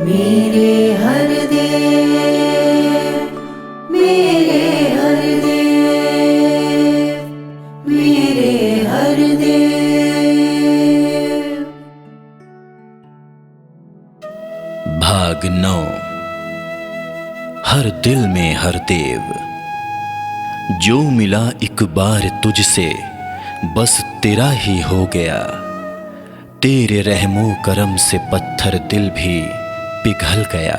मेरे हरदेव, मेरे हरदेव, मेरे हरदेव। भाग 9। हर दिल में हर देव। जो मिला एक बार तुझसे बस तेरा ही हो गया। तेरे रहमो करम से पत्थर दिल भी पिघल गया।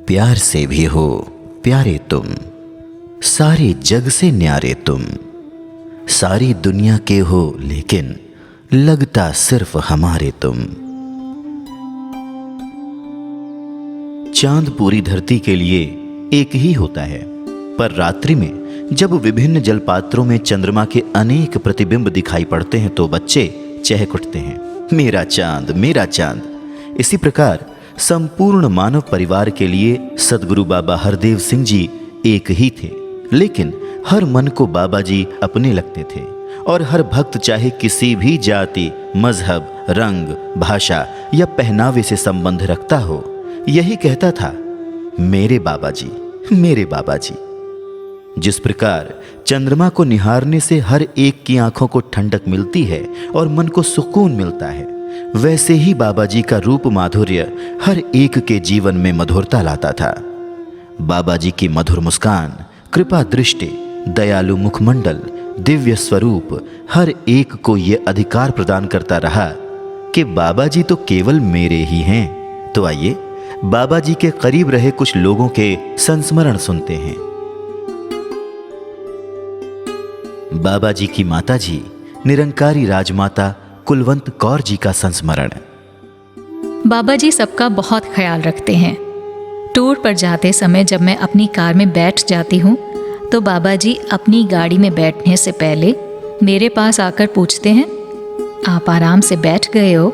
प्यार से भी हो प्यारे तुम, सारे जग से न्यारे तुम। सारी दुनिया के हो लेकिन लगता सिर्फ हमारे तुम। चांद पूरी धरती के लिए एक ही होता है, पर रात्रि में जब विभिन्न जलपात्रों में चंद्रमा के अनेक प्रतिबिंब दिखाई पड़ते हैं तो बच्चे चहक उठते हैं, मेरा चांद मेरा चांद। इसी प्रकार संपूर्ण मानव परिवार के लिए सद्गुरु बाबा हरदेव सिंह जी एक ही थे, लेकिन हर मन को बाबा जी अपने लगते थे और हर भक्त चाहे किसी भी जाति, मजहब, रंग, भाषा या पहनावे से संबंध रखता हो, यही कहता था, मेरे बाबा जी, मेरे बाबा जी। जिस प्रकार चंद्रमा को निहारने से हर एक की आंखों को ठंडक मिलती है और मन को सुकून मिलता है, वैसे ही बाबा जी का रूप माधुर्य हर एक के जीवन में मधुरता लाता था। बाबा जी की मधुर मुस्कान, कृपा दृष्टि, दयालु मुखमंडल, दिव्य स्वरूप हर एक को यह अधिकार प्रदान करता रहा कि बाबा जी तो केवल मेरे ही हैं। तो आइए बाबा जी के करीब रहे कुछ लोगों के संस्मरण सुनते हैं। बाबा जी की माता जी निरंकारी राजमाता कुलवंत कौर जी का संस्मरण। बाबा जी सबका बहुत ख्याल रखते हैं। टूर पर जाते समय जब मैं अपनी कार में बैठ जाती हूँ तो बाबा जी अपनी गाड़ी में बैठने से पहले मेरे पास आकर पूछते हैं, आप आराम से बैठ गए हो?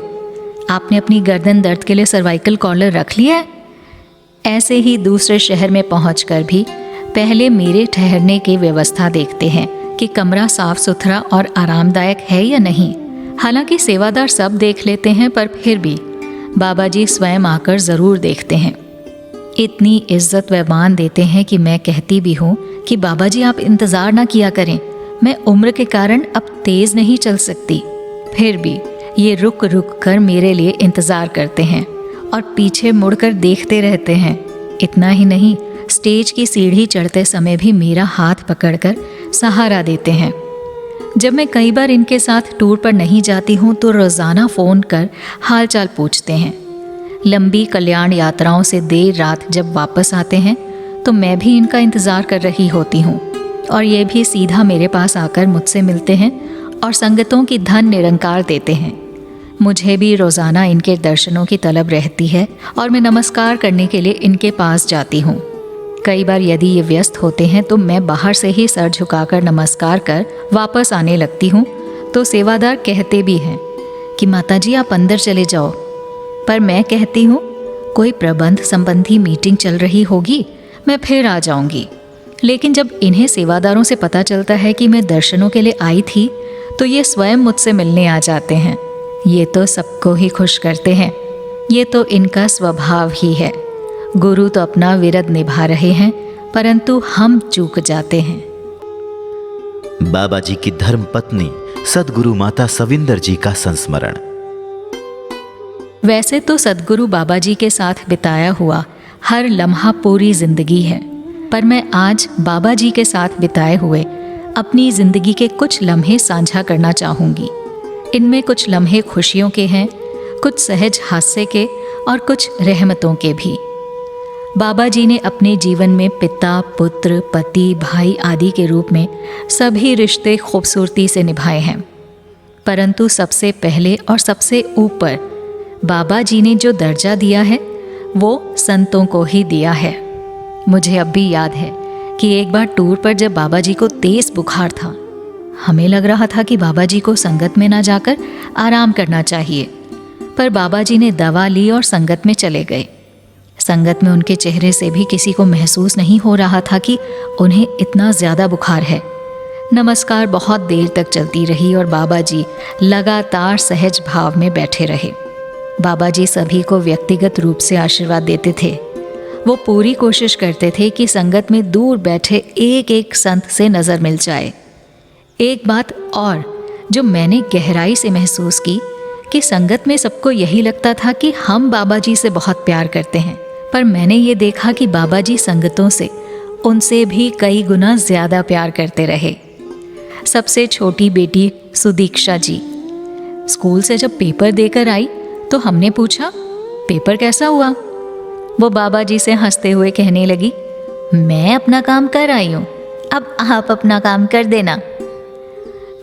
आपने अपनी गर्दन दर्द के लिए सर्वाइकल कॉलर रख लिया है? ऐसे ही दूसरे शहर में पहुंचकर भी पहले मेरे ठहरने की व्यवस्था देखते हैं कि कमरा साफ सुथरा और आरामदायक है या नहीं। हालांकि सेवादार सब देख लेते हैं, पर फिर भी बाबा जी स्वयं आकर ज़रूर देखते हैं। इतनी इज्जत व मान देते हैं कि मैं कहती भी हूँ कि बाबा जी आप इंतज़ार ना किया करें, मैं उम्र के कारण अब तेज़ नहीं चल सकती। फिर भी ये रुक रुक कर मेरे लिए इंतज़ार करते हैं और पीछे मुड़कर देखते रहते हैं। इतना ही नहीं, स्टेज की सीढ़ी चढ़ते समय भी मेरा हाथ पकड़कर सहारा देते हैं। जब मैं कई बार इनके साथ टूर पर नहीं जाती हूँ तो रोज़ाना फ़ोन कर हालचाल पूछते हैं। लंबी कल्याण यात्राओं से देर रात जब वापस आते हैं तो मैं भी इनका इंतज़ार कर रही होती हूँ और ये भी सीधा मेरे पास आकर मुझसे मिलते हैं और संगतों की धन निरंकार देते हैं। मुझे भी रोज़ाना इनके दर्शनों की तलब रहती है और मैं नमस्कार करने के लिए इनके पास जाती हूँ। कई बार यदि ये व्यस्त होते हैं तो मैं बाहर से ही सर झुकाकर नमस्कार कर वापस आने लगती हूँ तो सेवादार कहते भी हैं कि माता जी आप अंदर चले जाओ, पर मैं कहती हूँ कोई प्रबंध संबंधी मीटिंग चल रही होगी, मैं फिर आ जाऊँगी। लेकिन जब इन्हें सेवादारों से पता चलता है कि मैं दर्शनों के लिए आई थी तो ये स्वयं मुझसे मिलने आ जाते हैं। ये तो सबको ही खुश करते हैं, ये तो इनका स्वभाव ही है। गुरु तो अपना विरद निभा रहे हैं, परंतु हम चूक जाते हैं। बाबा जी की धर्म पत्नी सद्गुरु माता सविंदर जी का संस्मरण। वैसे तो सद्गुरु बाबा जी के साथ बिताया हुआ हर लम्हा पूरी जिंदगी है, पर मैं आज बाबा जी के साथ बिताए हुए अपनी जिंदगी के कुछ लम्हे साझा करना चाहूँगी। इनमें कुछ लम्हे खुशियों के हैं, कुछ सहज हास्य के और कुछ रहमतों के भी। बाबा जी ने अपने जीवन में पिता, पुत्र, पति, भाई आदि के रूप में सभी रिश्ते खूबसूरती से निभाए हैं, परंतु सबसे पहले और सबसे ऊपर बाबा जी ने जो दर्जा दिया है वो संतों को ही दिया है। मुझे अब भी याद है कि एक बार टूर पर जब बाबा जी को तेज बुखार था, हमें लग रहा था कि बाबा जी को संगत में ना जाकर आराम करना चाहिए, पर बाबा जी ने दवा ली और संगत में चले गए। संगत में उनके चेहरे से भी किसी को महसूस नहीं हो रहा था कि उन्हें इतना ज़्यादा बुखार है। नमस्कार बहुत देर तक चलती रही और बाबा जी लगातार सहज भाव में बैठे रहे। बाबा जी सभी को व्यक्तिगत रूप से आशीर्वाद देते थे। वो पूरी कोशिश करते थे कि संगत में दूर बैठे एक एक संत से नज़र मिल जाए। एक बात और जो मैंने गहराई से महसूस की कि संगत में सबको यही लगता था कि हम बाबा जी से बहुत प्यार करते हैं, पर मैंने ये देखा कि बाबा जी संगतों से उनसे भी कई गुना ज़्यादा प्यार करते रहे। सबसे छोटी बेटी सुदीक्षा जी स्कूल से जब पेपर देकर आई तो हमने पूछा, पेपर कैसा हुआ? वो बाबा जी से हंसते हुए कहने लगी, मैं अपना काम कर आई हूँ, अब आप अपना काम कर देना।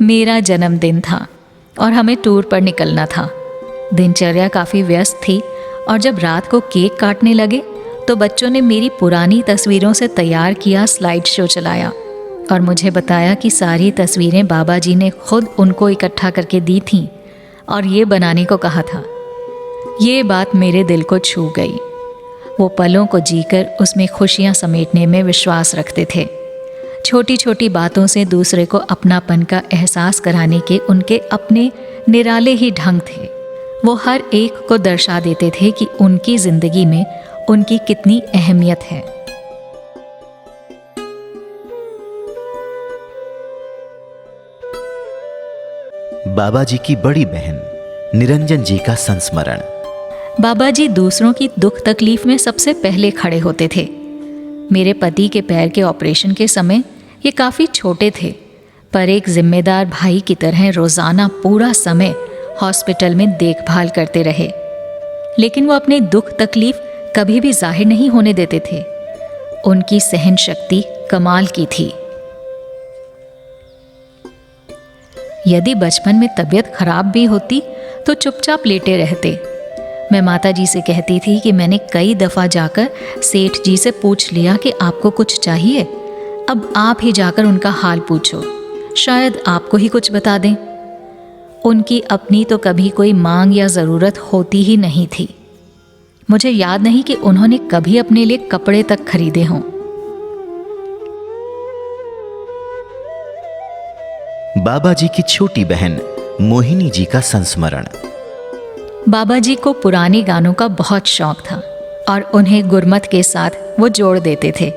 मेरा जन्मदिन था और हमें टूर पर निकलना था। दिनचर्या काफ़ी व्यस्त थी और जब रात को केक काटने लगे तो बच्चों ने मेरी पुरानी तस्वीरों से तैयार किया स्लाइड शो चलाया और मुझे बताया कि सारी तस्वीरें बाबा जी ने खुद उनको इकट्ठा करके दी थीं और ये बनाने को कहा था। ये बात मेरे दिल को छू गई। वो पलों को जीकर उसमें खुशियाँ समेटने में विश्वास रखते थे। छोटी छोटी बातों से दूसरे को अपनापन का एहसास कराने के उनके अपने निराले ही ढंग थे। वो हर एक को दर्शा देते थे कि उनकी जिंदगी में उनकी कितनी अहमियत है। बाबा जी की बड़ी बहन निरंजन जी का संस्मरण। बाबा जी दूसरों की दुख तकलीफ में सबसे पहले खड़े होते थे। मेरे पति के पैर के ऑपरेशन के समय ये काफ़ी छोटे थे, पर एक जिम्मेदार भाई की तरह रोज़ाना पूरा समय हॉस्पिटल में देखभाल करते रहे। लेकिन वो अपने दुख तकलीफ कभी भी जाहिर नहीं होने देते थे। उनकी सहन शक्ति कमाल की थी। यदि बचपन में तबीयत खराब भी होती तो चुपचाप लेटे रहते। मैं माता जी से कहती थी कि मैंने कई दफ़ा जाकर सेठ जी से पूछ लिया कि आपको कुछ चाहिए, अब आप ही जाकर उनका हाल पूछो, शायद आपको ही कुछ बता दें। उनकी अपनी तो कभी कोई मांग या ज़रूरत होती ही नहीं थी। मुझे याद नहीं कि उन्होंने कभी अपने लिए कपड़े तक खरीदे हों। बाबा जी की छोटी बहन मोहिनी जी का संस्मरण। बाबा जी को पुराने गानों का बहुत शौक था और उन्हें गुरमत के साथ वो जोड़ देते थे।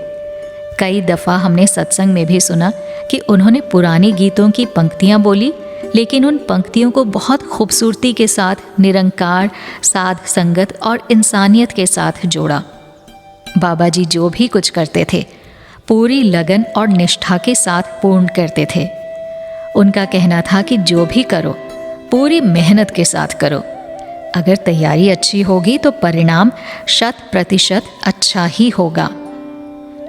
कई दफ़ा हमने सत्संग में भी सुना कि उन्होंने पुराने गीतों की पंक्तियाँ बोली, लेकिन उन पंक्तियों को बहुत खूबसूरती के साथ निरंकार, साध संगत और इंसानियत के साथ जोड़ा। बाबा जी जो भी कुछ करते थे पूरी लगन और निष्ठा के साथ पूर्ण करते थे। उनका कहना था कि जो भी करो पूरी मेहनत के साथ करो, अगर तैयारी अच्छी होगी तो परिणाम 100% अच्छा ही होगा।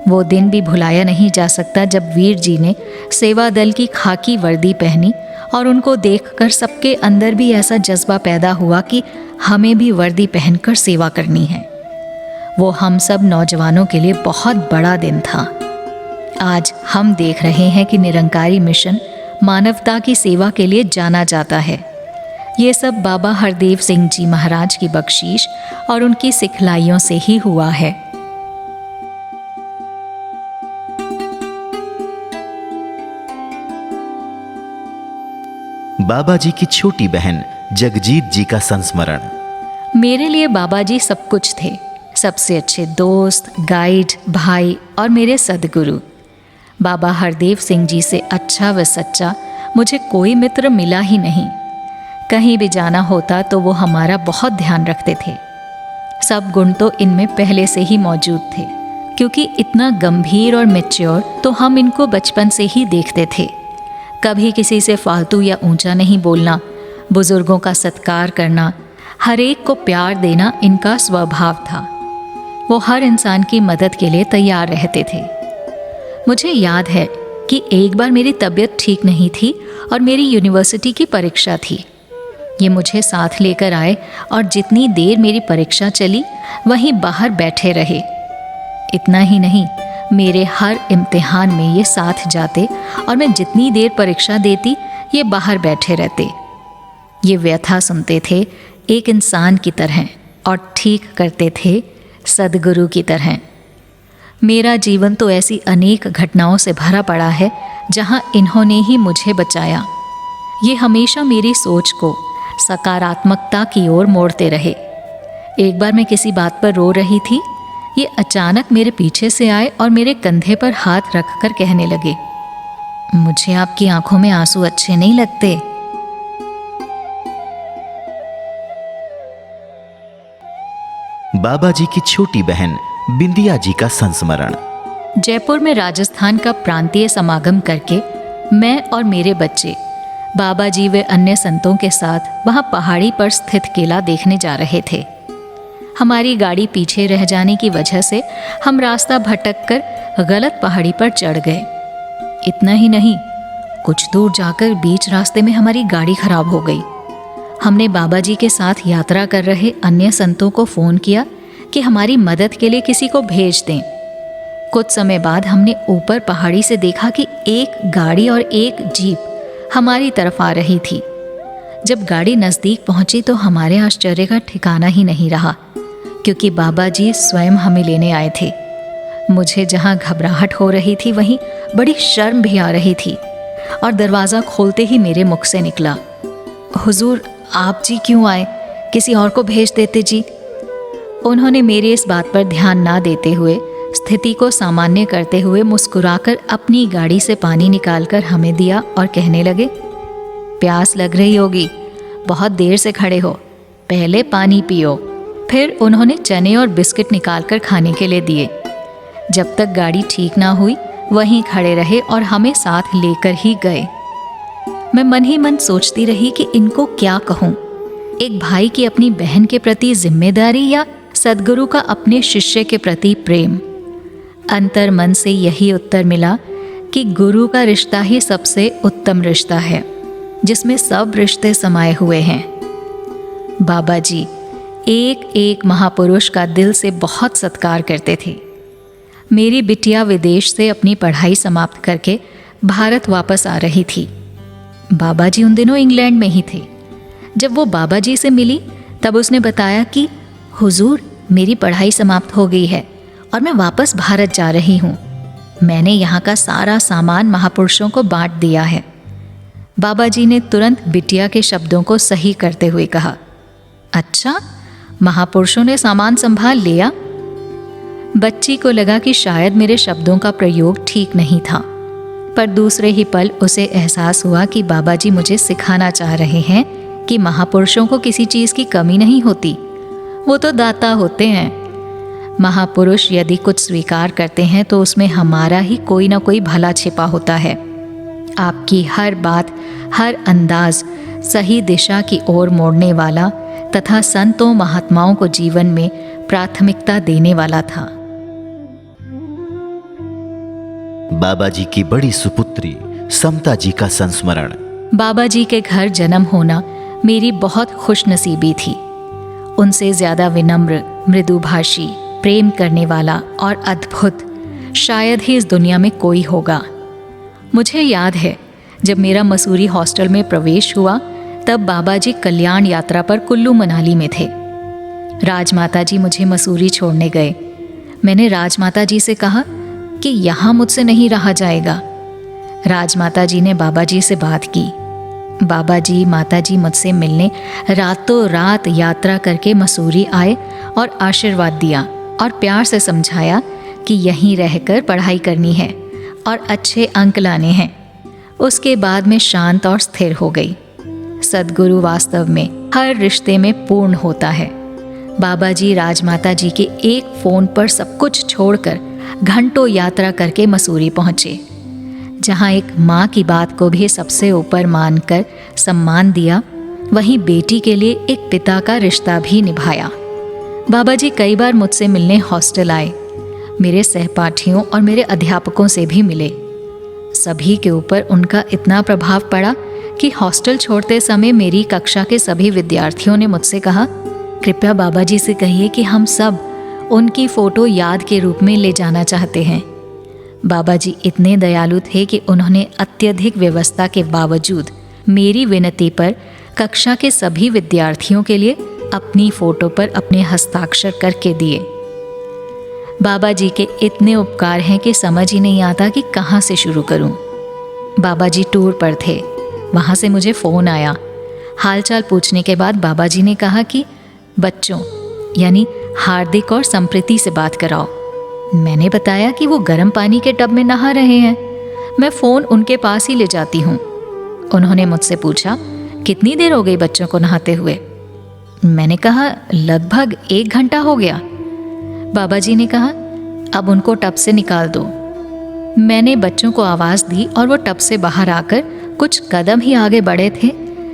वो दिन भी भुलाया नहीं जा सकता जब वीर जी ने सेवा दल की खाकी वर्दी पहनी और उनको देखकर सबके अंदर भी ऐसा जज्बा पैदा हुआ कि हमें भी वर्दी पहनकर सेवा करनी है। वो हम सब नौजवानों के लिए बहुत बड़ा दिन था। आज हम देख रहे हैं कि निरंकारी मिशन मानवता की सेवा के लिए जाना जाता है। ये सब बाबा हरदेव सिंह जी महाराज की बख्शीश और उनकी सिखलाइयों से ही हुआ है। बाबा जी की छोटी बहन जगजीत जी का संस्मरण। मेरे लिए बाबा जी सब कुछ थे, सबसे अच्छे दोस्त, गाइड, भाई और मेरे सदगुरु। बाबा हरदेव सिंह जी से अच्छा व सच्चा मुझे कोई मित्र मिला ही नहीं। कहीं भी जाना होता तो वो हमारा बहुत ध्यान रखते थे। सब गुण तो इनमें पहले से ही मौजूद थे, क्योंकि इतना गंभीर और मैच्योर तो हम इनको बचपन से ही देखते थे। कभी किसी से फालतू या ऊंचा नहीं बोलना, बुजुर्गों का सत्कार करना, हर एक को प्यार देना इनका स्वभाव था। वो हर इंसान की मदद के लिए तैयार रहते थे। मुझे याद है कि एक बार मेरी तबीयत ठीक नहीं थी और मेरी यूनिवर्सिटी की परीक्षा थी। ये मुझे साथ लेकर आए और जितनी देर मेरी परीक्षा चली वहीं बाहर बैठे रहे। इतना ही नहीं, मेरे हर इम्तिहान में ये साथ जाते और मैं जितनी देर परीक्षा देती ये बाहर बैठे रहते। ये व्यथा सुनते थे एक इंसान की तरह और ठीक करते थे सदगुरु की तरह। मेरा जीवन तो ऐसी अनेक घटनाओं से भरा पड़ा है जहां इन्होंने ही मुझे बचाया। ये हमेशा मेरी सोच को सकारात्मकता की ओर मोड़ते रहे। एक बार मैं किसी बात पर रो रही थी, ये अचानक मेरे पीछे से आए और मेरे कंधे पर हाथ रखकर कहने लगे, मुझे आपकी आंखों में आंसू अच्छे नहीं लगते। बाबा जी की छोटी बहन बिंदिया जी का संस्मरण। जयपुर में राजस्थान का प्रांतीय समागम करके मैं और मेरे बच्चे बाबा जी व अन्य संतों के साथ वहां पहाड़ी पर स्थित किला देखने जा रहे थे। हमारी गाड़ी पीछे रह जाने की वजह से हम रास्ता भटक कर गलत पहाड़ी पर चढ़ गए। इतना ही नहीं, कुछ दूर जाकर बीच रास्ते में हमारी गाड़ी खराब हो गई। हमने बाबा जी के साथ यात्रा कर रहे अन्य संतों को फ़ोन किया कि हमारी मदद के लिए किसी को भेज दें। कुछ समय बाद हमने ऊपर पहाड़ी से देखा कि एक गाड़ी और एक जीप हमारी तरफ आ रही थी। जब गाड़ी नज़दीक पहुंची तो हमारे आश्चर्य का ठिकाना ही नहीं रहा, क्योंकि बाबा जी स्वयं हमें लेने आए थे। मुझे जहां घबराहट हो रही थी वहीं बड़ी शर्म भी आ रही थी और दरवाज़ा खोलते ही मेरे मुख से निकला, हुजूर आप जी क्यों आए, किसी और को भेज देते जी। उन्होंने मेरी इस बात पर ध्यान ना देते हुए स्थिति को सामान्य करते हुए मुस्कुराकर अपनी गाड़ी से पानी निकालकर हमें दिया और कहने लगे, प्यास लग रही होगी, बहुत देर से खड़े हो, पहले पानी पियो। फिर उन्होंने चने और बिस्किट निकालकर खाने के लिए दिए। जब तक गाड़ी ठीक ना हुई वहीं खड़े रहे और हमें साथ लेकर ही गए। मैं मन ही मन सोचती रही कि इनको क्या कहूँ, एक भाई की अपनी बहन के प्रति जिम्मेदारी या सद्गुरु का अपने शिष्य के प्रति प्रेम। अंतर मन से यही उत्तर मिला कि गुरु का रिश्ता ही सबसे उत्तम रिश्ता है, जिसमें सब रिश्ते समाये हुए हैं। बाबा जी एक एक महापुरुष का दिल से बहुत सत्कार करते थे। मेरी बिटिया विदेश से अपनी पढ़ाई समाप्त करके भारत वापस आ रही थी। बाबा जी उन दिनों इंग्लैंड में ही थे। जब वो बाबा जी से मिली तब उसने बताया कि हुजूर मेरी पढ़ाई समाप्त हो गई है और मैं वापस भारत जा रही हूँ। मैंने यहाँ का सारा सामान महापुरुषों को बांट दिया है। बाबा जी ने तुरंत बिटिया के शब्दों को सही करते हुए कहा, अच्छा, महापुरुषों ने सामान संभाल लिया। बच्ची को लगा कि शायद मेरे शब्दों का प्रयोग ठीक नहीं था, पर दूसरे ही पल उसे एहसास हुआ कि बाबा जी मुझे सिखाना चाह रहे हैं कि महापुरुषों को किसी चीज़ की कमी नहीं होती, वो तो दाता होते हैं। महापुरुष यदि कुछ स्वीकार करते हैं तो उसमें हमारा ही कोई ना कोई भला छिपा होता है। आपकी हर बात, हर अंदाज सही दिशा की ओर मोड़ने वाला तथा संतों महात्माओं को जीवन में प्राथमिकता देने वाला था। बाबा जी की बड़ी सुपुत्री समता जी का संस्मरण। बाबा जी के घर जन्म होना मेरी बहुत खुशनसीबी थी। उनसे ज़्यादा विनम्र, मृदुभाषी, प्रेम करने वाला और अद्भुत शायद ही इस दुनिया में कोई होगा। मुझे याद है जब मेरा मसूरी हॉस्टल में प्रवेश हुआ तब बाबा जी कल्याण यात्रा पर कुल्लू मनाली में थे। राजमाता जी मुझे मसूरी छोड़ने गए। मैंने राजमाता जी से कहा कि यहाँ मुझसे नहीं रहा जाएगा। राजमाता जी ने बाबा जी से बात की। बाबा जी माता जी मुझसे मिलने रातों रात यात्रा करके मसूरी आए और आशीर्वाद दिया और प्यार से समझाया कि यहीं रहकर पढ़ाई करनी है और अच्छे अंक लाने हैं। उसके बाद मैं शांत और स्थिर हो गई। सद्गुरु वास्तव में हर रिश्ते में पूर्ण होता है। बाबा जी राजमाता जी के एक फ़ोन पर सब कुछ छोड़कर घंटों यात्रा करके मसूरी पहुँचे, जहाँ एक माँ की बात को भी सबसे ऊपर मानकर सम्मान दिया, वहीं बेटी के लिए एक पिता का रिश्ता भी निभाया। बाबा जी कई बार मुझसे मिलने हॉस्टल आए। मेरे सहपाठियों और मेरे अध्यापकों से भी मिले। सभी के ऊपर उनका इतना प्रभाव पड़ा कि हॉस्टल छोड़ते समय मेरी कक्षा के सभी विद्यार्थियों ने मुझसे कहा, कृपया बाबा जी से कहिए कि हम सब उनकी फ़ोटो याद के रूप में ले जाना चाहते हैं। बाबा जी इतने दयालु थे कि उन्होंने अत्यधिक व्यवस्था के बावजूद मेरी विनती पर कक्षा के सभी विद्यार्थियों के लिए अपनी फ़ोटो पर अपने हस्ताक्षर करके दिए। बाबा जी के इतने उपकार हैं कि समझ ही नहीं आता कि कहाँ से शुरू करूं। बाबा जी टूर पर थे, वहाँ से मुझे फ़ोन आया। हालचाल पूछने के बाद बाबा जी ने कहा कि बच्चों यानी हार्दिक और संप्रीति से बात कराओ। मैंने बताया कि वो गर्म पानी के टब में नहा रहे हैं, मैं फ़ोन उनके पास ही ले जाती हूँ। उन्होंने मुझसे पूछा कितनी देर हो गई बच्चों को नहाते हुए। मैंने कहा लगभग 1 घंटा हो गया। बाबा जी ने कहा अब उनको टब से निकाल दो। मैंने बच्चों को आवाज़ दी और वो टब से बाहर आकर कुछ कदम ही आगे बढ़े थे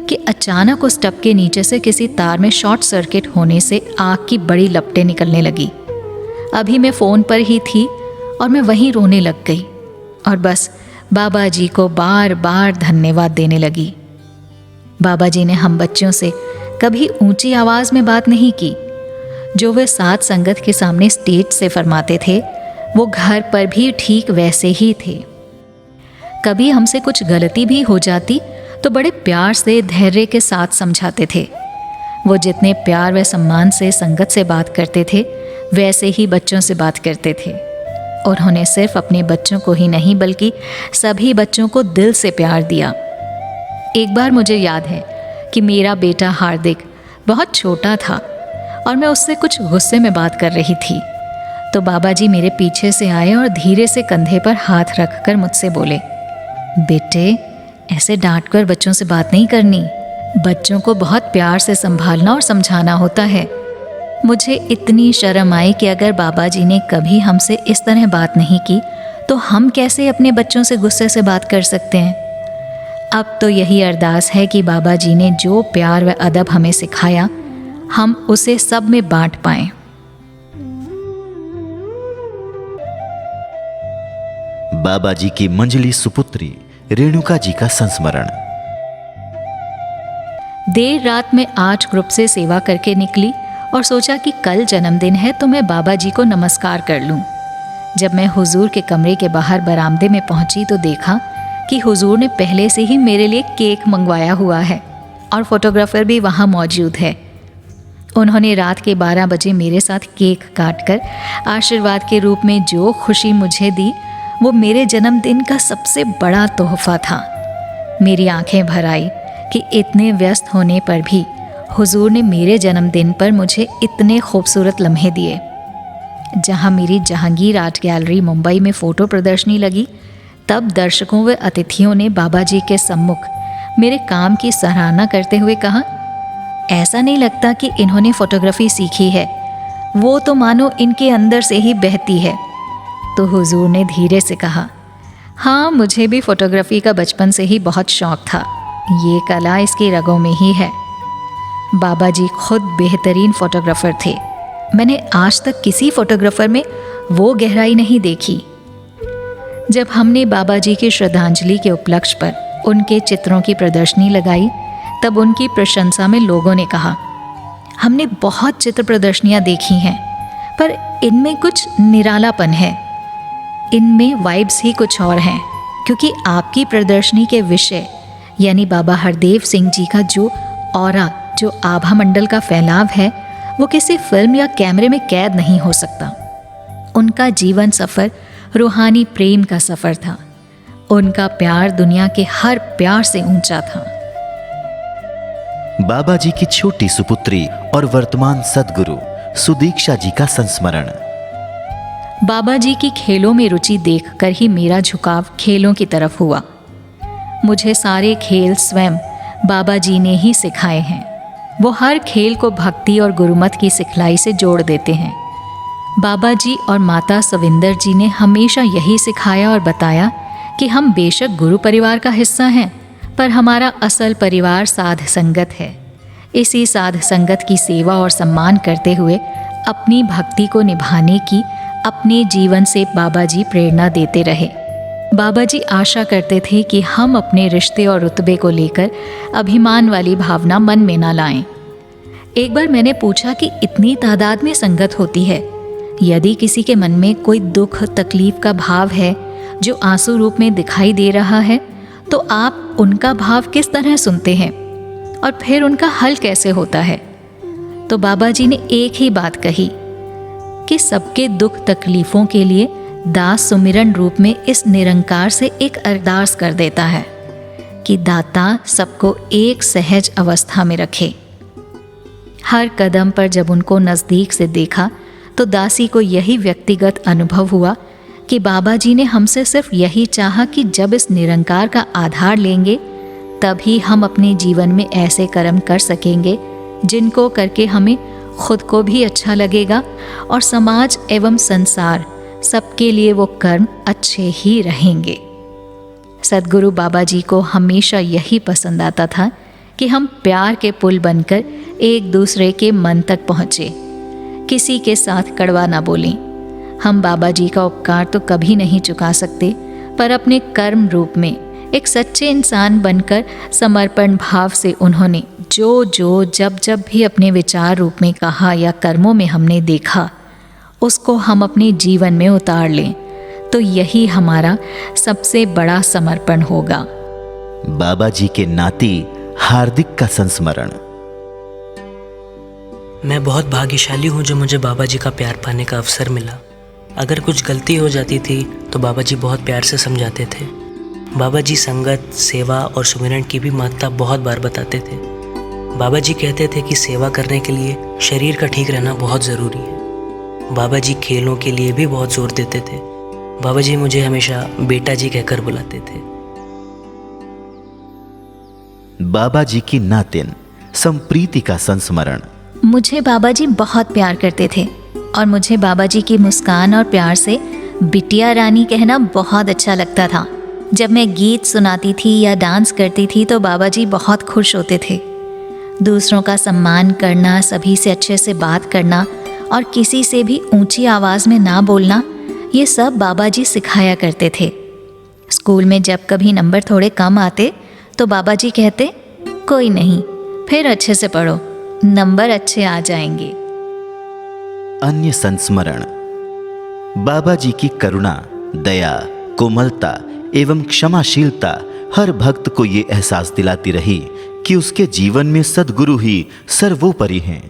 कि अचानक उस टब के नीचे से किसी तार में शॉर्ट सर्किट होने से आग की बड़ी लपटें निकलने लगी। अभी मैं फ़ोन पर ही थी और मैं वहीं रोने लग गई और बस बाबा जी को बार बार धन्यवाद देने लगी। बाबा जी ने हम बच्चों से कभी ऊंची आवाज़ में बात नहीं की। जो वे साथ संगत के सामने स्टेज से फरमाते थे वो घर पर भी ठीक वैसे ही थे। कभी हमसे कुछ गलती भी हो जाती तो बड़े प्यार से धैर्य के साथ समझाते थे। वो जितने प्यार व सम्मान से संगत से बात करते थे वैसे ही बच्चों से बात करते थे। उन्होंने सिर्फ अपने बच्चों को ही नहीं बल्कि सभी बच्चों को दिल से प्यार दिया। एक बार मुझे याद है कि मेरा बेटा हार्दिक बहुत छोटा था और मैं उससे कुछ गुस्से में बात कर रही थी तो बाबा जी मेरे पीछे से आए और धीरे से कंधे पर हाथ रखकर मुझसे बोले, बेटे ऐसे डांट कर बच्चों से बात नहीं करनी, बच्चों को बहुत प्यार से संभालना और समझाना होता है। मुझे इतनी शर्म आई कि अगर बाबा जी ने कभी हमसे इस तरह बात नहीं की तो हम कैसे अपने बच्चों से गुस्से से बात कर सकते हैं। अब तो यही अरदास है कि बाबा जी ने जो प्यार व अदब हमें सिखाया हम उसे सब में बांट पाएं। बाबा जी की मंजली सुपुत्री रेणुका जी का संस्मरण। देर रात में 8 ग्रुप से सेवा करके निकली और सोचा कि कल जन्मदिन है तो मैं बाबा जी को नमस्कार कर लूं। जब मैं हुजूर के कमरे के बाहर बरामदे में पहुंची तो देखा कि हुजूर ने पहले से ही मेरे लिए केक मंगवाया हुआ है और फोटोग्राफर भी वहां मौजूद है। उन्होंने रात के 12 बजे मेरे साथ केक काटकर आशीर्वाद के रूप में जो खुशी मुझे दी वो मेरे जन्मदिन का सबसे बड़ा तोहफा था। मेरी आंखें भर आई कि इतने व्यस्त होने पर भी हुजूर ने मेरे जन्मदिन पर मुझे इतने खूबसूरत लम्हे दिए। जहां मेरी जहांगीर आर्ट गैलरी मुंबई में फ़ोटो प्रदर्शनी लगी तब दर्शकों व अतिथियों ने बाबा जी के सम्मुख मेरे काम की सराहना करते हुए कहा, ऐसा नहीं लगता कि इन्होंने फोटोग्राफी सीखी है, वो तो मानो इनके अंदर से ही बहती है। तो हुजूर ने धीरे से कहा, हाँ मुझे भी फोटोग्राफी का बचपन से ही बहुत शौक था, ये कला इसकी रगों में ही है। बाबा जी खुद बेहतरीन फोटोग्राफर थे। मैंने आज तक किसी फोटोग्राफर में वो गहराई नहीं देखी। जब हमने बाबा जी की श्रद्धांजलि के उपलक्ष्य पर उनके चित्रों की प्रदर्शनी लगाई तब उनकी प्रशंसा में लोगों ने कहा, हमने बहुत चित्र प्रदर्शनियां देखी हैं पर इनमें कुछ निरालापन है, इनमें वाइब्स ही कुछ और हैं, क्योंकि आपकी प्रदर्शनी के विषय यानी बाबा हरदेव सिंह जी का जो ऑरा, जो आभा मंडल का फैलाव है वो किसी फिल्म या कैमरे में कैद नहीं हो सकता। उनका जीवन सफ़र रूहानी प्रेम का सफ़र था। उनका प्यार दुनिया के हर प्यार से ऊंचा था। बाबा जी की छोटी सुपुत्री और वर्तमान सदगुरु सुदीक्षा जी का संस्मरण। बाबा जी की खेलों में रुचि देखकर ही मेरा झुकाव खेलों की तरफ हुआ। मुझे सारे खेल स्वयं बाबा जी ने ही सिखाए हैं। वो हर खेल को भक्ति और गुरुमत की सिखलाई से जोड़ देते हैं। बाबा जी और माता सविंदर जी ने हमेशा यही सिखाया और बताया कि हम बेशक गुरु परिवार का हिस्सा हैं, पर हमारा असल परिवार साध संगत है। इसी साध संगत की सेवा और सम्मान करते हुए अपनी भक्ति को निभाने की अपने जीवन से बाबा जी प्रेरणा देते रहे। बाबा जी आशा करते थे कि हम अपने रिश्ते और रुतबे को लेकर अभिमान वाली भावना मन में ना लाएं। एक बार मैंने पूछा कि इतनी तादाद में संगत होती है, यदि किसी के मन में कोई दुख तकलीफ का भाव है जो आंसू रूप में दिखाई दे रहा है तो आप उनका भाव किस तरह सुनते हैं और फिर उनका हल कैसे होता है। तो बाबा जी ने एक ही बात कही, कि सबके दुख तकलीफ़ों के लिए दास सुमिरन रूप में इस निरंकार से एक अरदास कर देता है कि दाता सबको एक सहज अवस्था में रखे। हर कदम पर जब उनको नज़दीक से देखा तो दासी को यही व्यक्तिगत अनुभव हुआ कि बाबा जी ने हमसे सिर्फ यही चाहा कि जब इस निरंकार का आधार लेंगे तभी हम अपने जीवन में ऐसे कर्म कर सकेंगे जिनको करके हमें खुद को भी अच्छा लगेगा और समाज एवं संसार सबके लिए वो कर्म अच्छे ही रहेंगे। सद्गुरु बाबा जी को हमेशा यही पसंद आता था कि हम प्यार के पुल बनकर एक दूसरे के मन तक पहुँचे, किसी के साथ कड़वा ना बोलें। हम बाबा जी का उपकार तो कभी नहीं चुका सकते, पर अपने कर्म रूप में एक सच्चे इंसान बनकर समर्पण भाव से उन्होंने जो जब भी अपने विचार रूप में कहा या कर्मों में हमने देखा उसको हम अपने जीवन में उतार लें तो यही हमारा सबसे बड़ा समर्पण होगा। बाबा जी के नाती हार्दिक का संस्मरण। मैं बहुत भाग्यशाली हूँ जो मुझे बाबा जी का प्यार पाने का अवसर मिला। अगर कुछ गलती हो जाती थी तो बाबा जी बहुत प्यार से समझाते थे। बाबा जी संगत, सेवा और सुमिरन की भी महत्ता बहुत बार बताते थे। बाबा जी कहते थे कि सेवा करने के लिए शरीर का ठीक रहना बहुत ज़रूरी है। बाबा जी खेलों के लिए भी बहुत जोर देते थे। बाबा जी मुझे हमेशा बेटा जी कहकर बुलाते थे। बाबा जी की नातिन संप्रीति का संस्मरण। मुझे बाबा जी बहुत प्यार करते थे और मुझे बाबा जी की मुस्कान और प्यार से बिटिया रानी कहना बहुत अच्छा लगता था। जब मैं गीत सुनाती थी या डांस करती थी तो बाबा जी बहुत खुश होते थे। दूसरों का सम्मान करना, सभी से अच्छे से बात करना और किसी से भी ऊंची आवाज़ में ना बोलना, ये सब बाबा जी सिखाया करते थे। स्कूल में जब कभी नंबर थोड़े कम आते तो बाबा जी कहते, कोई नहीं, फिर अच्छे से पढ़ो, नंबर अच्छे आ जाएंगे। अन्य संस्मरण। बाबा जी की करुणा, दया, कोमलता एवं क्षमाशीलता हर भक्त को ये एहसास दिलाती रही कि उसके जीवन में सद्गुरु ही सर्वोपरि हैं।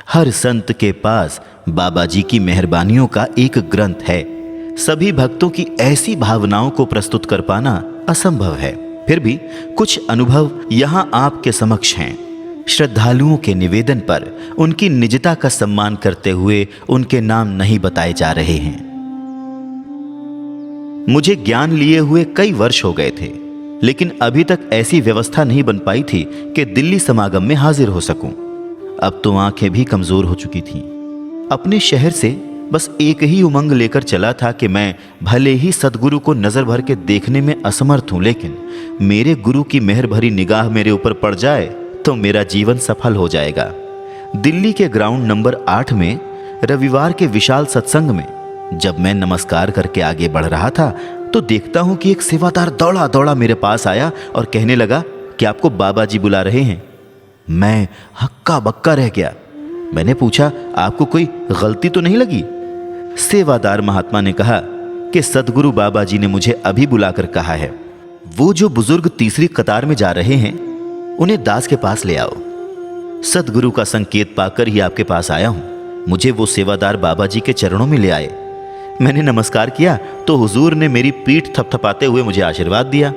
हर संत के पास बाबा जी की मेहरबानियों का एक ग्रंथ है। सभी भक्तों की ऐसी भावनाओं को प्रस्तुत कर पाना असंभव है, फिर भी कुछ अनुभव यहाँ आपके समक्ष हैं। श्रद्धालुओं के निवेदन पर उनकी निजता का सम्मान करते हुए उनके नाम नहीं बताए जा रहे हैं। मुझे ज्ञान लिए हुए कई वर्ष हो गए थे, लेकिन अभी तक ऐसी व्यवस्था नहीं बन पाई थी कि दिल्ली समागम में हाजिर हो सकूं। अब तो आंखें भी कमजोर हो चुकी थीं। अपने शहर से बस एक ही उमंग लेकर चला था कि मैं भले ही सद्गुरु को नजर भर के देखने में असमर्थ हूं, लेकिन मेरे गुरु की मेहर भरी निगाह मेरे ऊपर पड़ जाए तो मेरा जीवन सफल हो जाएगा। दिल्ली के ग्राउंड नंबर 8 में रविवार के विशाल सत्संग में जब मैं नमस्कार करके आगे बढ़ रहा था तो देखता हूं कि एक सेवादार दौड़ा दौड़ा मेरे पास आया और कहने लगा कि आपको बाबा जी बुला रहे हैं। मैं हक्का बक्का रह गया। मैंने पूछा, आपको कोई गलती तो नहीं लगी? सेवादार महात्मा ने कहा कि सद्गुरु बाबा जी ने मुझे अभी बुलाकर कहा है, वो जो बुजुर्ग तीसरी कतार में जा रहे हैं उन्हें दास के पास ले आओ। सद्गुरु का संकेत पाकर ही आपके पास आया हूं। मुझे वो सेवादार बाबा जी के चरणों में ले आए। मैंने नमस्कार किया तो हुजूर ने मेरी पीठ थपथपाते हुए मुझे आशीर्वाद दिया।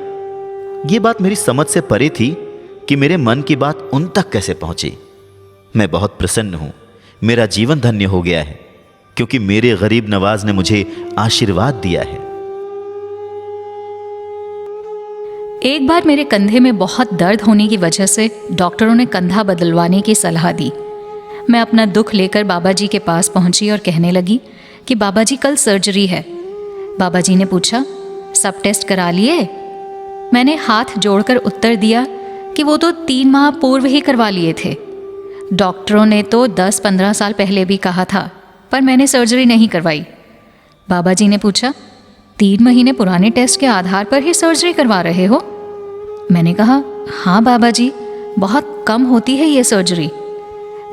ये बात मेरी समझ से परे थी कि मेरे मन की बात उन तक कैसे पहुंची। मैं बहुत प्रसन्न हूं। मेरा जीवन धन्य हो गया है क्योंकि मेरे गरीब नवाज ने मुझे आशीर्वाद दिया है। एक बार मेरे कंधे में बहुत दर्द होने की वजह से डॉक्टरों ने कंधा बदलवाने की सलाह दी। मैं अपना दुख लेकर बाबा जी के पास पहुंची और कहने लगी कि बाबा जी कल सर्जरी है। बाबा जी ने पूछा, सब टेस्ट करा लिए? मैंने हाथ जोड़कर उत्तर दिया कि वो तो 3 माह पूर्व ही करवा लिए थे। डॉक्टरों ने तो 10-15 साल पहले भी कहा था, पर मैंने सर्जरी नहीं करवाई। बाबा जी ने पूछा, 3 महीने पुराने टेस्ट के आधार पर ही सर्जरी करवा रहे हो? मैंने कहा, हाँ बाबा जी, बहुत कम होती है ये सर्जरी।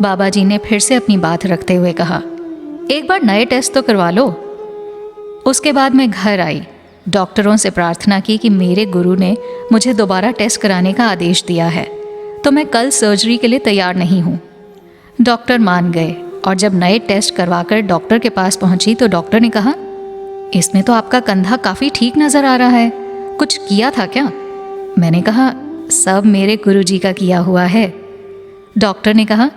बाबा जी ने फिर से अपनी बात रखते हुए कहा, एक बार नए टेस्ट तो करवा लो। उसके बाद मैं घर आई, डॉक्टरों से प्रार्थना की कि मेरे गुरु ने मुझे दोबारा टेस्ट कराने का आदेश दिया है, तो मैं कल सर्जरी के लिए तैयार नहीं हूँ। डॉक्टर मान गए और जब नए टेस्ट करवाकर डॉक्टर के पास पहुंची तो डॉक्टर ने कहा, इसमें तो आपका कंधा काफ़ी ठीक नज़र आ रहा है, कुछ किया था क्या? मैंने कहा, सब मेरे गुरुजी का किया हुआ है। डॉक्टर ने कहा,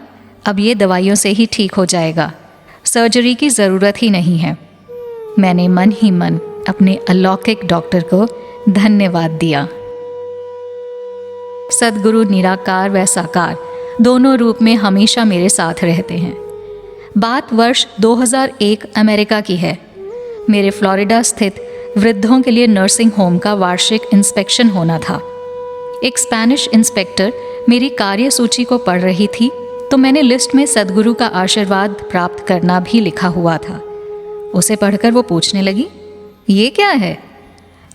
अब ये दवाइयों से ही ठीक हो जाएगा, सर्जरी की ज़रूरत ही नहीं है। मैंने मन ही मन अपने अलौकिक डॉक्टर को धन्यवाद दिया। सद्गुरु निराकार व साकार दोनों रूप में हमेशा मेरे साथ रहते हैं। बात वर्ष 2001 अमेरिका की है। मेरे फ्लोरिडा स्थित वृद्धों के लिए नर्सिंग होम का वार्षिक इंस्पेक्शन होना था। एक स्पेनिश इंस्पेक्टर मेरी कार्य सूची को पढ़ रही थी तो मैंने लिस्ट में सद्गुरु का आशीर्वाद प्राप्त करना भी लिखा हुआ था। उसे पढ़कर वो पूछने लगी, ये क्या है?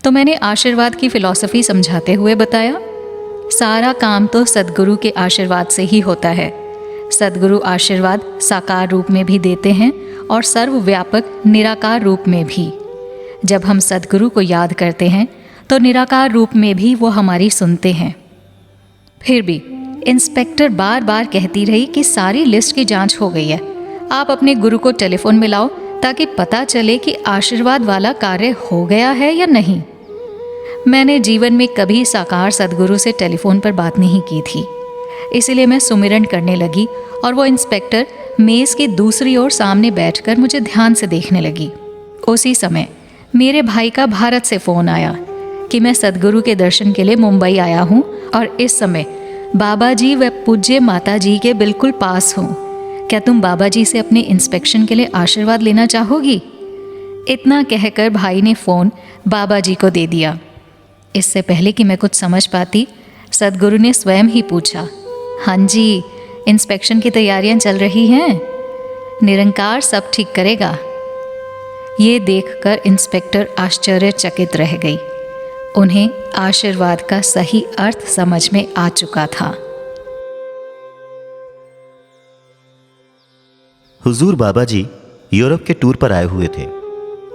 तो मैंने आशीर्वाद की फिलॉसफी समझाते हुए बताया, सारा काम तो सद्गुरु के आशीर्वाद से ही होता है। सद्गुरु आशीर्वाद साकार रूप में भी देते हैं और सर्वव्यापक निराकार रूप में भी। जब हम सद्गुरु को याद करते हैं तो निराकार रूप में भी वो हमारी सुनते हैं। फिर भी इंस्पेक्टर बार बार कहती रही कि सारी लिस्ट की जांच हो गई है, आप अपने गुरु को टेलीफोन में लाओ ताकि पता चले कि आशीर्वाद वाला कार्य हो गया है या नहीं। मैंने जीवन में कभी साकार सद्गुरु से टेलीफोन पर बात नहीं की थी, इसलिए मैं सुमिरन करने लगी और वो इंस्पेक्टर मेज़ की दूसरी ओर सामने बैठकर मुझे ध्यान से देखने लगी। उसी समय मेरे भाई का भारत से फ़ोन आया कि मैं सद्गुरु के दर्शन के लिए मुंबई आया हूँ और इस समय बाबा जी व पूज्य माता जी के बिल्कुल पास हूँ। क्या तुम बाबा जी से अपने इंस्पेक्शन के लिए आशीर्वाद लेना चाहोगी? इतना कहकर भाई ने फ़ोन बाबा जी को दे दिया। इससे पहले कि मैं कुछ समझ पाती, सद्गुरु ने स्वयं ही पूछा, हाँ जी, इंस्पेक्शन की तैयारियां चल रही हैं? निरंकार सब ठीक करेगा। ये देखकर इंस्पेक्टर आश्चर्यचकित रह गई। उन्हें आशीर्वाद का सही अर्थ समझ में आ चुका था। हुजूर बाबा जी यूरोप के टूर पर आए हुए थे।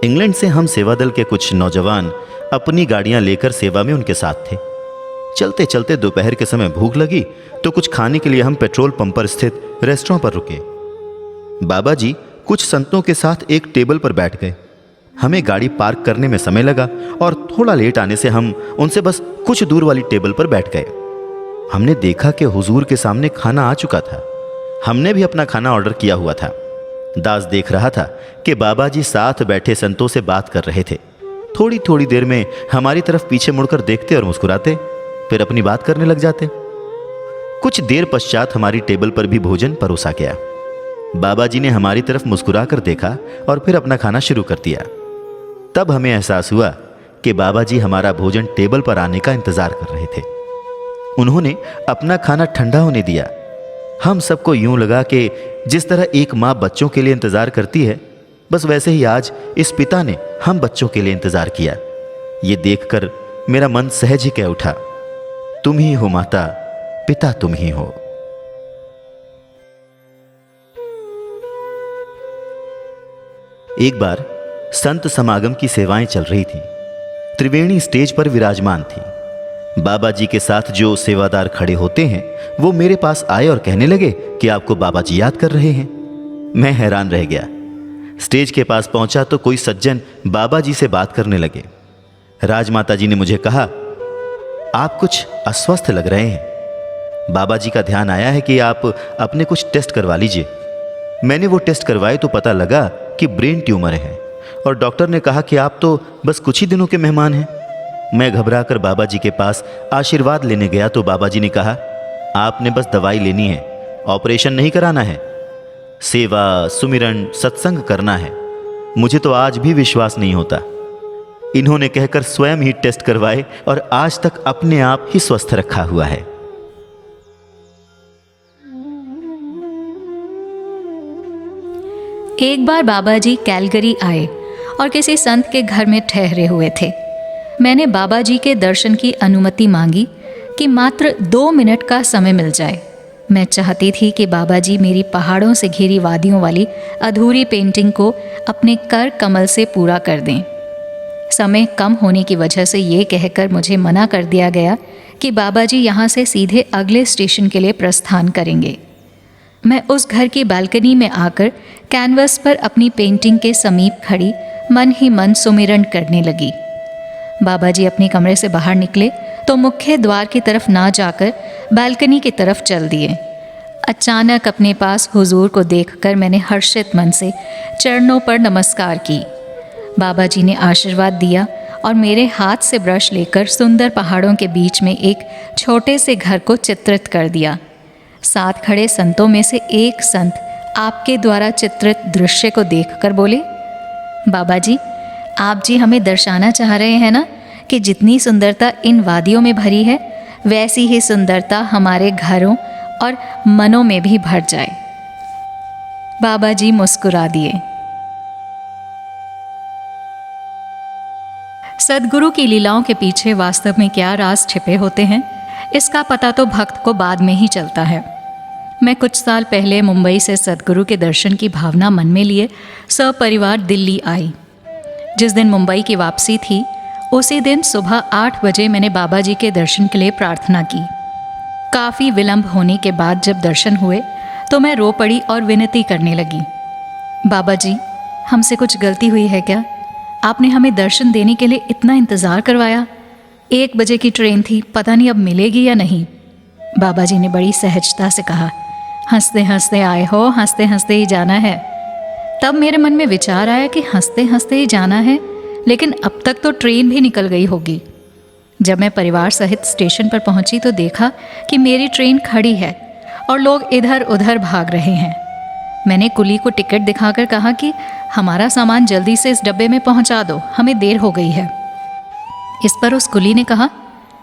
इंग्लैंड से हम सेवा दल के कुछ नौजवान अपनी गाड़ियां लेकर सेवा में उनके साथ थे। चलते चलते दोपहर के समय भूख लगी तो कुछ खाने के लिए हम पेट्रोल पंप पर स्थित रेस्टोरेंट पर रुके। बाबा जी कुछ संतों के साथ एक टेबल पर बैठ गए। हमें गाड़ी पार्क करने में समय लगा और थोड़ा लेट आने से हम उनसे बस कुछ दूर वाली टेबल पर बैठ गए। हमने देखा कि हुजूर के सामने खाना आ चुका था। हमने भी अपना खाना ऑर्डर किया हुआ था। दास देख रहा था कि बाबा जी साथ बैठे संतों से बात कर रहे थे। थोड़ी थोड़ी देर में हमारी तरफ पीछे मुड़कर देखते और मुस्कुराते, फिर अपनी बात करने लग जाते। कुछ देर पश्चात हमारी टेबल पर भी भोजन परोसा गया। बाबा जी ने हमारी तरफ मुस्कुराकर देखा और फिर अपना खाना शुरू कर दिया। तब हमें एहसास हुआ कि बाबा जी हमारा भोजन टेबल पर आने का इंतजार कर रहे थे। उन्होंने अपना खाना ठंडा होने दिया। हम सबको यूं लगा कि जिस तरह एक माँ बच्चों के लिए इंतजार करती है, बस वैसे ही आज इस पिता ने हम बच्चों के लिए इंतजार किया। ये देखकर मेरा मन सहज ही कह उठा, तुम ही हो माता, पिता तुम ही हो। एक बार संत समागम की सेवाएं चल रही थी। त्रिवेणी स्टेज पर विराजमान थी। बाबा जी के साथ जो सेवादार खड़े होते हैं वो मेरे पास आए और कहने लगे कि आपको बाबा जी याद कर रहे हैं। मैं हैरान रह गया। स्टेज के पास पहुंचा तो कोई सज्जन बाबा जी से बात करने लगे। राजमाता जी ने मुझे कहा, आप कुछ अस्वस्थ लग रहे हैं। बाबा जी का ध्यान आया है कि आप अपने कुछ टेस्ट करवा लीजिए। मैंने वो टेस्ट करवाए तो पता लगा कि ब्रेन ट्यूमर है और डॉक्टर ने कहा कि आप तो बस कुछ ही दिनों के मेहमान हैं। मैं घबराकर बाबा जी के पास आशीर्वाद लेने गया तो बाबा जी ने कहा, आपने बस दवाई लेनी है, ऑपरेशन नहीं कराना है। सेवा, सुमिरन, सत्संग करना है। मुझे तो आज भी विश्वास नहीं होता। इन्होंने कहकर स्वयं ही टेस्ट करवाए और आज तक अपने आप ही स्वस्थ रखा हुआ है। एक बार बाबा जी कैलगरी आए और किसी संत के घर में ठहरे हुए थे। मैंने बाबा जी के दर्शन की अनुमति मांगी कि मात्र 2 मिनट का समय मिल जाए। मैं चाहती थी कि बाबा जी मेरी पहाड़ों से घिरी वादियों वाली अधूरी पेंटिंग को अपने कर कमल से पूरा कर दें। समय कम होने की वजह से ये कहकर मुझे मना कर दिया गया कि बाबा जी यहाँ से सीधे अगले स्टेशन के लिए प्रस्थान करेंगे। मैं उस घर की बालकनी में आकर कैनवस पर अपनी पेंटिंग के समीप खड़ी मन ही मन सुमिरन करने लगी। बाबा जी अपने कमरे से बाहर निकले तो मुख्य द्वार की तरफ ना जाकर बालकनी की तरफ चल दिए। अचानक अपने पास हुजूर को देखकर मैंने हर्षित मन से चरणों पर नमस्कार की। बाबा जी ने आशीर्वाद दिया और मेरे हाथ से ब्रश लेकर सुंदर पहाड़ों के बीच में एक छोटे से घर को चित्रित कर दिया। साथ खड़े संतों में से एक संत आपके द्वारा चित्रित दृश्य को देखकर बोले, बाबा जी, आप जी हमें दर्शाना चाह रहे हैं ना कि जितनी सुंदरता इन वादियों में भरी है वैसी ही सुंदरता हमारे घरों और मनों में भी भर जाए। बाबा जी मुस्कुरा दिए। सद्गुरु की लीलाओं के पीछे वास्तव में क्या राज छिपे होते हैं, इसका पता तो भक्त को बाद में ही चलता है। मैं कुछ साल पहले मुंबई से सद्गुरु के दर्शन की भावना मन में लिए सपरिवार दिल्ली आई। जिस दिन मुंबई की वापसी थी उसी दिन सुबह 8 बजे मैंने बाबा जी के दर्शन के लिए प्रार्थना की। काफ़ी विलंब होने के बाद जब दर्शन हुए तो मैं रो पड़ी और विनती करने लगी, बाबा जी, हमसे कुछ गलती हुई है क्या? आपने हमें दर्शन देने के लिए इतना इंतज़ार करवाया। 1 बजे की ट्रेन थी, पता नहीं अब मिलेगी या नहीं। बाबा जी ने बड़ी सहजता से कहा, हंसते हंसते आए हो, हंसते हंसते ही जाना है। तब मेरे मन में विचार आया कि हंसते हंसते ही जाना है, लेकिन अब तक तो ट्रेन भी निकल गई होगी। जब मैं परिवार सहित स्टेशन पर पहुंची तो देखा कि मेरी ट्रेन खड़ी है और लोग इधर उधर भाग रहे हैं। मैंने कुली को टिकट दिखाकर कहा कि हमारा सामान जल्दी से इस डब्बे में पहुंचा दो, हमें देर हो गई है। इस पर उस कुली ने कहा,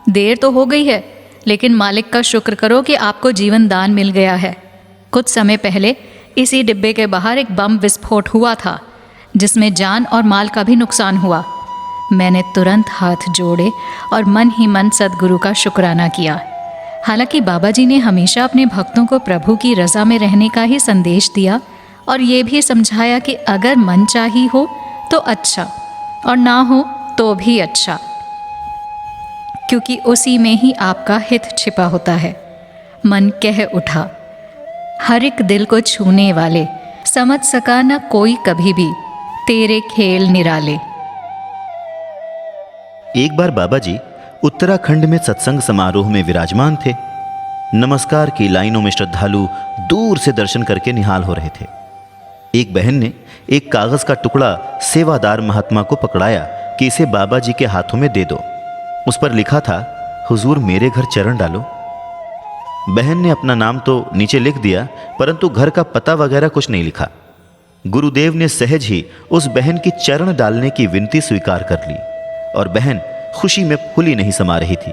देर तो हो गई है, लेकिन मालिक का शुक्र करो कि आपको जीवन दान मिल गया है। कुछ समय पहले इसी डिब्बे के बाहर एक बम विस्फोट हुआ था जिसमें जान और माल का भी नुकसान हुआ। मैंने तुरंत हाथ जोड़े और मन ही मन सद्गुरु का शुक्राना किया। हालांकि बाबा जी ने हमेशा अपने भक्तों को प्रभु की रज़ा में रहने का ही संदेश दिया और ये भी समझाया कि अगर मन चाही हो तो अच्छा और ना हो तो भी अच्छा, क्योंकि उसी में ही आपका हित छिपा होता है। मन कह उठा, हर एक दिल को छूने वाले, समझ सका न कोई कभी भी, तेरे खेल निराले। एक बार बाबा जी उत्तराखंड में सत्संग समारोह में विराजमान थे। नमस्कार की लाइनों में श्रद्धालु दूर से दर्शन करके निहाल हो रहे थे। एक बहन ने एक कागज का टुकड़ा सेवादार महात्मा को पकड़ाया कि इसे बाबा जी के हाथों में दे दो। उस पर लिखा था, हुजूर मेरे घर चरण डालो। बहन ने अपना नाम तो नीचे लिख दिया, परंतु घर का पता वगैरह कुछ नहीं लिखा। गुरुदेव ने सहज ही उस बहन की चरण डालने की विनती स्वीकार कर ली और बहन खुशी में फूली नहीं समा रही थी।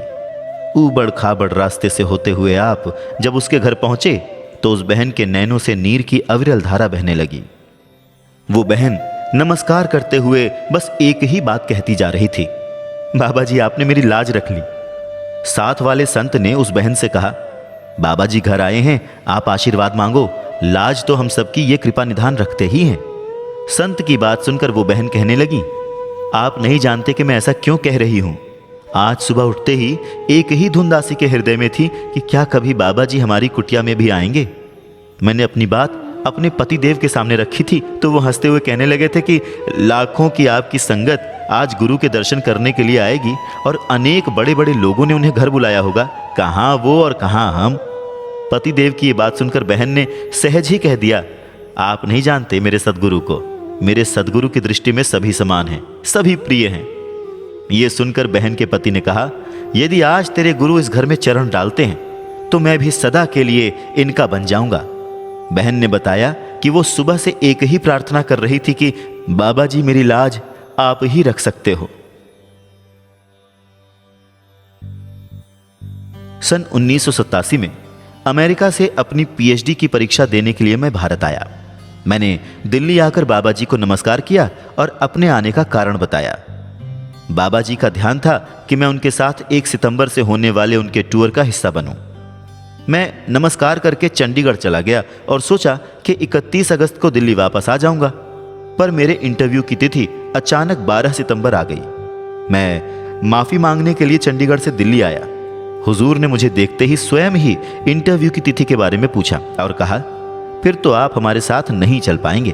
ऊबड़ खाबड़ रास्ते से होते हुए आप जब उसके घर पहुंचे तो उस बहन के नैनों से नीर की अविरल धारा बहने लगी। वो बहन नमस्कार करते हुए बस एक ही बात कहती जा रही थी, बाबा जी आपने मेरी लाज रख ली। साथ वाले संत ने उस बहन से कहा, बाबा जी घर आए हैं, आप आशीर्वाद मांगो, लाज तो हम सबकी ये कृपा निधान रखते ही हैं। संत की बात सुनकर वो बहन कहने लगी, आप नहीं जानते कि मैं ऐसा क्यों कह रही हूं। आज सुबह उठते ही एक ही धुन दासी के हृदय में थी कि क्या कभी बाबा जी हमारी कुटिया में भी आएंगे। मैंने अपनी बात अपने पति देव के सामने रखी थी तो वो हंसते हुए कहने लगे थे कि लाखों की आपकी संगत आज गुरु के दर्शन करने के लिए आएगी और अनेक बड़े बड़े लोगों ने उन्हें घर बुलाया होगा, कहाँ वो और कहाँ हम। पति देव की ये बात सुनकर बहन ने सहज ही कह दिया, आप नहीं जानते मेरे सद्गुरु को, मेरे सद्गुरु की दृष्टि में सभी समान हैं, सभी प्रिय हैं। ये सुनकर बहन के पति ने कहा, यदि आज तेरे गुरु इस घर में चरण डालते हैं तो मैं भी सदा के लिए इनका बन जाऊंगा। बहन ने बताया कि वो सुबह से एक ही प्रार्थना कर रही थी कि बाबा जी मेरी लाज आप ही रख सकते हो। सन 1987 में अमेरिका से अपनी पीएचडी की परीक्षा देने के लिए मैं भारत आया। मैंने दिल्ली आकर बाबा जी को नमस्कार किया और अपने आने का कारण बताया। बाबा जी का ध्यान था कि मैं उनके साथ 1 सितंबर से होने वाले उनके टूर का हिस्सा बनूं। मैं नमस्कार करके चंडीगढ़ चला गया और सोचा कि 31 अगस्त को दिल्ली वापस आ जाऊंगा, पर मेरे इंटरव्यू की तिथि अचानक 12 सितंबर आ गई। मैं माफी मांगने के लिए चंडीगढ़ से दिल्ली आया। हुजूर ने मुझे देखते ही स्वयं ही इंटरव्यू की तिथि के बारे में पूछा और कहा, फिर तो आप हमारे साथ नहीं चल पाएंगे।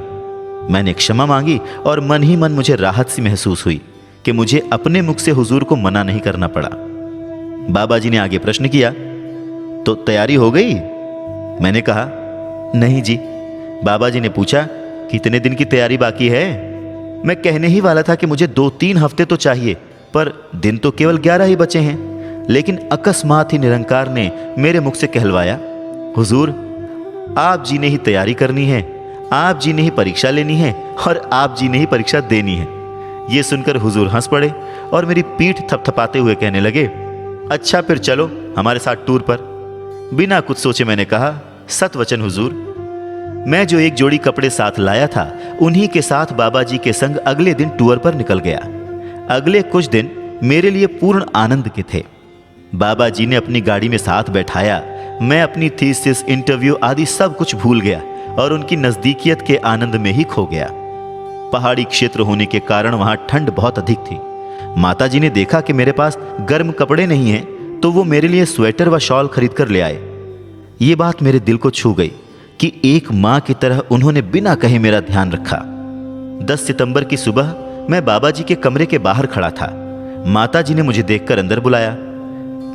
मैंने क्षमा मांगी और मन ही मन मुझे राहत सी महसूस हुई कि मुझे अपने मुख से हुजूर को मना नहीं करना पड़ा। बाबा जी ने आगे प्रश्न किया, तो तैयारी हो गई? मैंने कहा, नहीं जी। बाबा जी ने पूछा, कितने दिन की तैयारी बाकी है? मैं कहने ही वाला था कि मुझे 2-3 हफ्ते तो चाहिए, पर दिन तो केवल 11 ही बचे हैं। लेकिन अकस्मात ही निरंकार ने मेरे मुख से कहलवाया, हुजूर, आप जी ने ही तैयारी करनी है, आप जी ने ही परीक्षा लेनी है और आप जी ने ही परीक्षा देनी है। ये सुनकर हुजूर हंस पड़े और मेरी पीठ थपथपाते हुए कहने लगे, अच्छा फिर चलो हमारे साथ टूर पर। बिना कुछ सोचे मैंने कहा, सत वचन हुजूर। मैं जो एक जोड़ी कपड़े साथ लाया था, उन्हीं के साथ बाबा जी के संग अगले दिन टूर पर निकल गया। अगले कुछ दिन मेरे लिए पूर्ण आनंद के थे। बाबा जी ने अपनी गाड़ी में साथ बैठाया। मैं अपनी थीसिस, इंटरव्यू आदि सब कुछ भूल गया और उनकी नजदीकियत के आनंद में ही खो गया। पहाड़ी क्षेत्र होने के कारण वहां ठंड बहुत अधिक थी। माता जी ने देखा कि मेरे पास गर्म कपड़े नहीं हैं, तो वो मेरे लिए स्वेटर व शॉल खरीद कर ले आए। ये बात मेरे दिल को छू गई कि एक माँ की तरह उन्होंने बिना कहे मेरा ध्यान रखा। 10 सितंबर की सुबह मैं बाबा जी के कमरे के बाहर खड़ा था। माता जी ने मुझे देखकर अंदर बुलाया।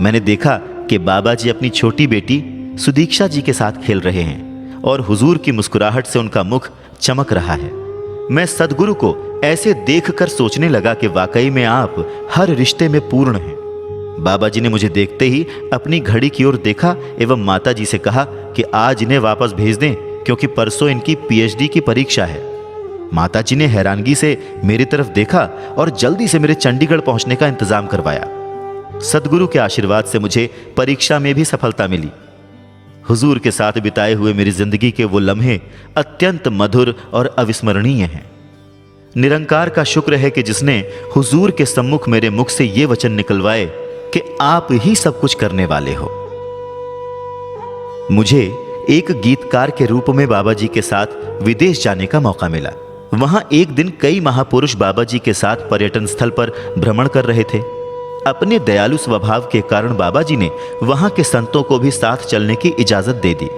मैंने देखा कि बाबा जी अपनी छोटी बेटी सुदीक्षा जी के साथ खेल रहे हैं और हुजूर की मुस्कुराहट से उनका मुख चमक रहा है। मैं सदगुरु को ऐसे देखकर सोचने लगा कि वाकई में आप हर रिश्ते में पूर्ण हैं। बाबा जी ने मुझे देखते ही अपनी घड़ी की ओर देखा एवं माता जी से कहा कि आज इन्हें वापस भेज दें, क्योंकि परसों इनकी पीएचडी की परीक्षा है। माता जी ने हैरानगी से मेरी तरफ देखा और जल्दी से मेरे चंडीगढ़ पहुंचने का इंतजाम करवाया। सदगुरु के आशीर्वाद से मुझे परीक्षा में भी सफलता मिली। हुजूर के साथ बिताए हुए मेरी जिंदगी के वो लम्हे अत्यंत मधुर और अविस्मरणीय हैं। निरंकार का शुक्र है कि जिसने हुजूर के सम्मुख मेरे मुख से ये वचन निकलवाए कि आप ही सब कुछ करने वाले हो। मुझे एक गीतकार के रूप में बाबा जी के साथ विदेश जाने का मौका मिला। वहां एक दिन कई महापुरुष बाबा जी के साथ पर्यटन स्थल पर भ्रमण कर रहे थे। अपने दयालु स्वभाव के कारण बाबा जी ने वहां के संतों को भी साथ चलने की इजाजत दे दी।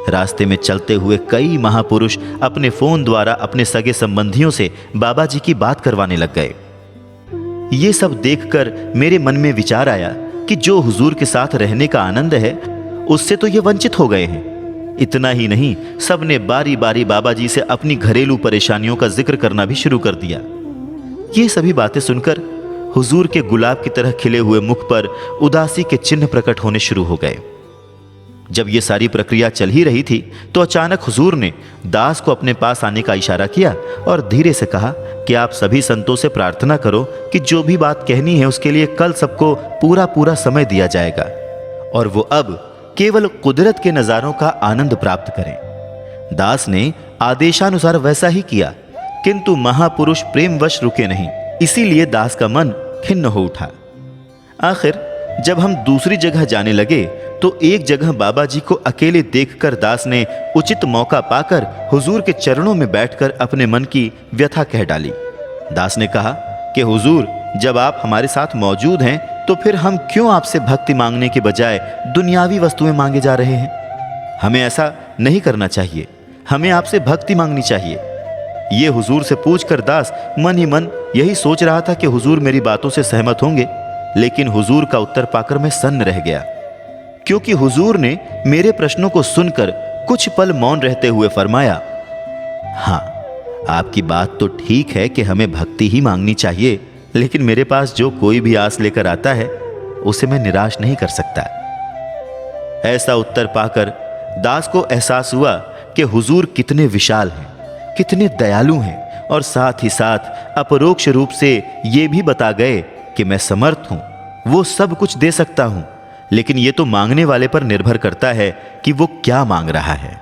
रास्ते में चलते हुए कई महापुरुष अपने फोन द्वारा अपने सगे संबंधियों से बाबा जी की बात करवाने लग गए। ये सब देखकर मेरे मन में विचार आया कि जो हुजूर के साथ रहने का आनंद है, उससे तो ये वंचित हो गए हैं। इतना ही नहीं, सबने बारी बारी बाबा जी से अपनी घरेलू परेशानियों का जिक्र करना भी शुरू कर दिया। ये सभी बातें सुनकर हुजूर के गुलाब की तरह खिले हुए मुख पर उदासी के चिन्ह प्रकट होने शुरू हो गए। जब ये सारी प्रक्रिया चल ही रही थी तो अचानक हुजूर ने दास को अपने पास आने का इशारा किया और धीरे से कहा कि आप सभी संतों से प्रार्थना करो कि जो भी बात कहनी है उसके लिए कल सबको पूरा पूरा समय दिया जाएगा और वो अब केवल कुदरत के नज़ारों का आनंद प्राप्त करें। दास ने आदेशानुसार वैसा ही किया, किंतु महापुरुष प्रेमवश रुके नहीं, इसीलिए दास का मन खिन्न हो उठा। आखिर जब हम दूसरी जगह जाने लगे तो एक जगह बाबा जी को अकेले देखकर दास ने उचित मौका पाकर हुजूर के चरणों में बैठकर अपने मन की व्यथा कह डाली। दास ने कहा कि हुजूर, जब आप हमारे साथ मौजूद हैं तो फिर हम क्यों आपसे भक्ति मांगने के बजाय दुनियावी वस्तुएं मांगे जा रहे हैं? हमें ऐसा नहीं करना चाहिए, हमें आपसे भक्ति मांगनी चाहिए। ये हुजूर से पूछकर दास मन ही मन यही सोच रहा था कि हुजूर मेरी बातों से सहमत होंगे, लेकिन हुजूर का उत्तर पाकर मैं सन्न रह गया, क्योंकि हुजूर ने मेरे प्रश्नों को सुनकर कुछ पल मौन रहते हुए फरमाया, हाँ, आपकी बात तो ठीक है कि हमें भक्ति ही मांगनी चाहिए, लेकिन मेरे पास जो कोई भी आस लेकर आता है उसे मैं निराश नहीं कर सकता। ऐसा उत्तर पाकर दास को एहसास हुआ कि हुजूर कितने विशाल हैं, कितने दयालु हैं और साथ ही साथ अपरोक्ष रूप से ये भी बता गए कि मैं समर्थ हूं, वो सब कुछ दे सकता हूं, लेकिन ये तो मांगने वाले पर निर्भर करता है कि वो क्या मांग रहा है।